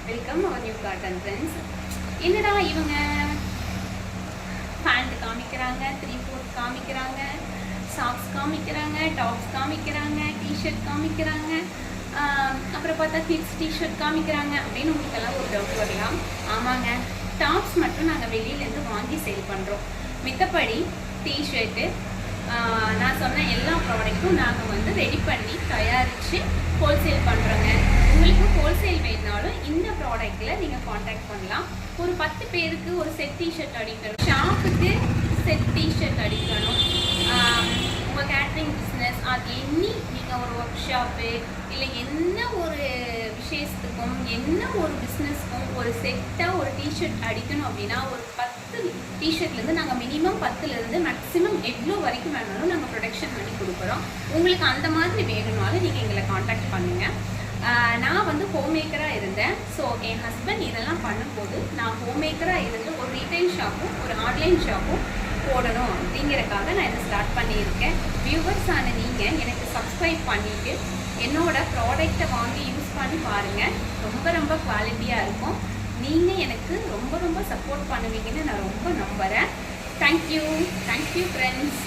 Welcome அவர் new cotton friends. என்னடா இவங்க pant காமிக்கிறாங்க, 3/4 காமிக்கிறாங்க, சாக்ஸ் காமிக்கிறாங்க, டாப்ஸ் காமிக்கிறாங்க, டிஷர்ட் காமிக்கிறாங்க, அப்புறம் பார்த்தா கிட்ஸ் டிஷர்ட் காமிக்கிறாங்க அப்படின்னு உங்களுக்கெல்லாம் ஒரு டவுட் வரலாம். ஆமாங்க, டாப்ஸ் மட்டும் நாங்கள் வெளியிலேருந்து வாங்கி சேல் பண்ணுறோம். மித்தபடி டிஷர்ட்டு நான் சொன்ன எல்லா ப்ராடக்ட்டும் நாங்கள் வந்து ரெடி பண்ணி தயாரித்து ஹோல்சேல் பண்ணுறோங்க. உங்களுக்கு ஹோல்சேல் வேணுனாலும் இந்த ப்ராடக்டில் நீங்கள் காண்டாக்ட் பண்ணலாம். ஒரு 10 பேருக்கு ஒரு செட் டிஷர்ட் அடிக்கணும், ஷாப்புக்கு செட் டிஷர்ட் அடிக்கணும், உங்கள் கேட்ரிங் பிஸ்னஸ் அது நீங்கள் ஒரு ஒர்க் ஷாப்பு இல்லை என்ன ஒரு விசேஷத்துக்கும் என்ன ஒரு பிஸ்னஸ்க்கும் ஒரு செட்டாக ஒரு டிஷர்ட் அடிக்கணும் அப்படின்னா ஒரு 10 டிஷர்ட்லேருந்து நாங்கள் மினிமம் 10லேருந்து மேக்ஸிமம் எவ்வளோ வரைக்கும் வேணாலும் நாங்கள் ப்ரொடக்ஷன் பண்ணி கொடுக்குறோம். உங்களுக்கு அந்த மாதிரி வேணும்னாலும் நீங்கள் எங்களை காண்டாக்ட் பண்ணுங்கள். நான் வந்து ஹோம் மேக்கராக இருந்தேன். ஸோ என் ஹஸ்பண்ட் இதெல்லாம் பண்ணும்போது நான் ஹோம் மேக்கராக இருந்து ஒரு ரீட்டைல் ஷாப்பும் ஒரு ஆன்லைன் ஷாப்பும் போடணும் அப்படிங்கிறதுக்காக நான் இதை ஸ்டார்ட் பண்ணியிருக்கேன். வியூவர்ஸான நீங்கள் எனக்கு சப்ஸ்கிரைப் பண்ணிவிட்டு என்னோட ப்ராடக்டை வாங்கி யூஸ் பண்ணி பாருங்கள். ரொம்ப ரொம்ப குவாலிட்டியாக இருக்கும். நீங்கள் எனக்கு ரொம்ப ரொம்ப சப்போர்ட் பண்ணுவீங்கன்னு நான் ரொம்ப நம்புகிறேன். Thank you friends.